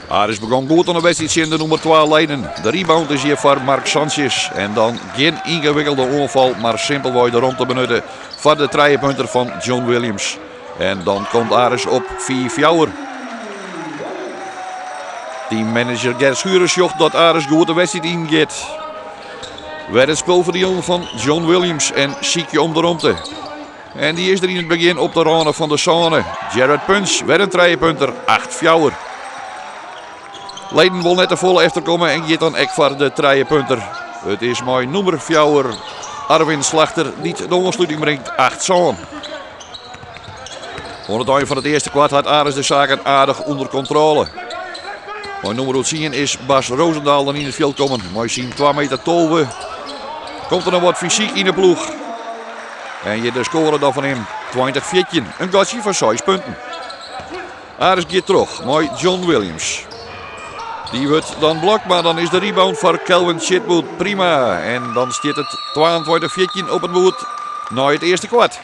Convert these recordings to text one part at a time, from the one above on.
Aris begon goed aan de wedstrijd in de nummer 12 Leiden. De rebound is hier voor Mark Sanchez. En dan geen ingewikkelde aanval, maar simpelweg de rond te benutten voor de triepunter van John Williams. En dan komt Aris op 4-4. Teammanager Gert Schuurens jocht dat Aris goed de wedstrijd ingeet. Werd het spelverdeling van John Williams en Siekje om de romte. En die is er in het begin op de randen van de zone. Jared Punch werd een triepunter, 8-4. Leiden wil net de volle efterkomen en gaat dan echt voor de triepunter. Het is mooi nummer 4, Arwin Slachter, die de ontsluiting brengt, 8-7. Aan het einde van het eerste kwart had Aris de zaken aardig onder controle. Mooi nummer 10 is Bas Roosendaal dan in het veld komen. Mooi zien 2 meter tolven. Komt er nog wat fysiek in de ploeg. En je de score dan van hem 20-14. Een goaltje van 6 punten. Aris gaat terug. Mooi John Williams. Die wordt dan blok, maar dan is de rebound voor Kelvin Chitwood prima. En dan staat het 22-14 op het boord na het eerste kwart.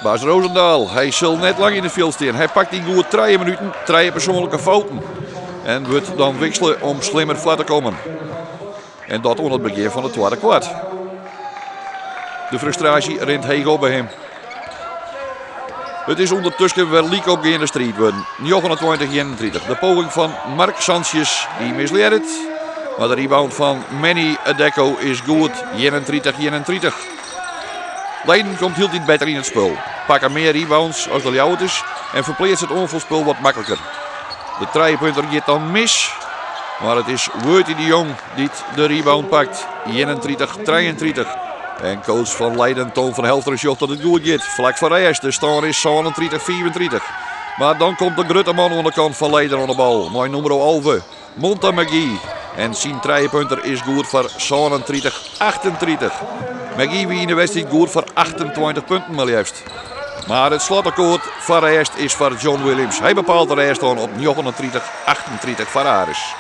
Bas Roosendaal, hij zal net lang in het veld staan. Hij pakt die goed 3 minuten, 3 persoonlijke fouten. En wordt dan wisselen om slimmer voor te komen. En dat onder het begin van het tweede kwart. De frustratie rent heeg op bij hem. Het is ondertussen weer leak op in de strijd worden. 29-31. De poging van Mark Sanchez, die misleert het. Maar de rebound van Manny Adecco is goed. 31-31. Leiden komt heel iets beter in het spel. Pakken meer rebounds als de Ljouwers en verplaatst het onvolspel wat makkelijker. De triepunter gaat dan mis. Maar het is Worthy de Jong die de rebound pakt. 31-33. En coach van Leiden, Toon van Helfteren, zocht dat het goed gaat. Vlak voor de eerste, de stand is 37-24. Maar dan komt de grote man aan de kant van Leiden aan de bal. Mooi nummer 11, Monta McGee. En zijn triepunter is goed voor 37-38. McGee wie in de wedstrijd goed voor 28 punten maar liefst. Maar het slotakkoord voor de eerst is voor John Williams. Hij bepaalt de eerst op 39-38 voor Aris.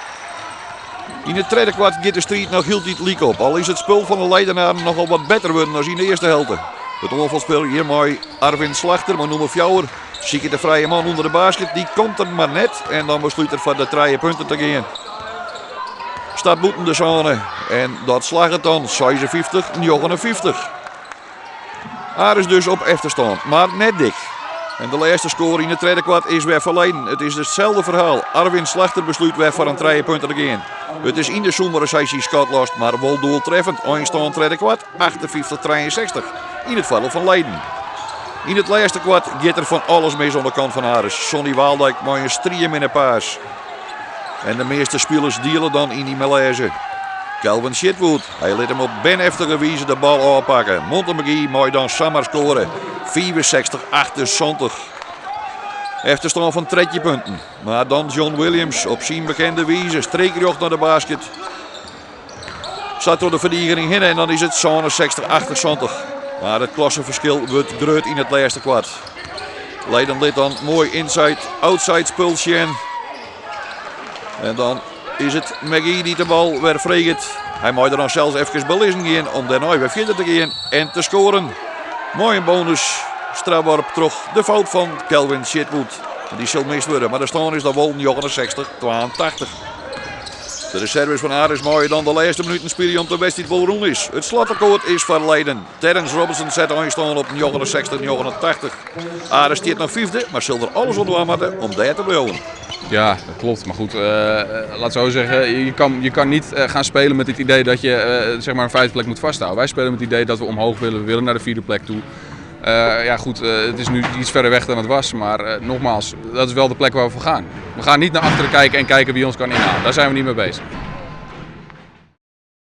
In het tweede kwart gaat de strijd nog heel tijd leak op. Al is het spul van de Leidenaren nogal wat beter worden dan in de eerste helft. Het onvalspel hier mooi Arwin Slachter, maar nummer 4. Zieke de vrije man onder de basket, die komt er maar net. En dan besluit er voor de 3 punten te gaan. Staat boeten de zone en dat slaagt het dan 56-59. Aris dus op achterstand, maar net dik. En de laatste score in het tweede kwart is weer voor Leiden. Het is hetzelfde verhaal. Arwin Slachter besluit weer voor een 3 punten te gaan. Het is in de sombere sessie schatlast, maar wel doeltreffend. Eindstand tweede kwart 58-63 in het voordeel van Leiden. In het laatste kwart gaat er van alles mis aan de kant van Aris. Sonny Waaldijk mooi een striem in een paas. En de meeste spelers dealen dan in die malaise. Kelvin Chitwood, hij liet hem op heftige wijze de bal aanpakken. Monta McGee mooi dan samen scoren. 64-78. Efterstand van 3 punten. Maar dan John Williams op zijn bekende wijze. Streekjocht naar de basket. Zat door de verdediging heen en dan is het 60-28. Maar het klassenverschil wordt groot in het laatste kwart. Leiden liet dan mooi inside-outside spulsje in. En dan is het McGee die de bal weer vreegt. Hij moet er dan zelfs even belezen gaan om daarna weer verder te gaan en te scoren. Mooi een bonus. Strafworp terug. De fout van Kelvin Chitwood. Die zal mist worden, maar de stand is dan wel 69-82. De reserves van Aris mooier dan de laatste minuten spelen om de wedstrijd vol rond is. Het slotakkoord is voor Leiden. Terrence Robinson zet aanstaan op 69-89. Aris staat nog 5e, maar zal er alles onder moeten om daar te blijven. Ja, dat klopt. Maar goed, laat zo zeggen, je kan niet gaan spelen met het idee dat je zeg maar een 5e plek moet vasthouden. Wij spelen met het idee dat we omhoog willen. We willen naar de 4e plek toe. Ja goed, het is nu iets verder weg dan het was, maar nogmaals, dat is wel de plek waar we voor gaan. We gaan niet naar achteren kijken en kijken wie ons kan inhalen. Daar zijn we niet mee bezig.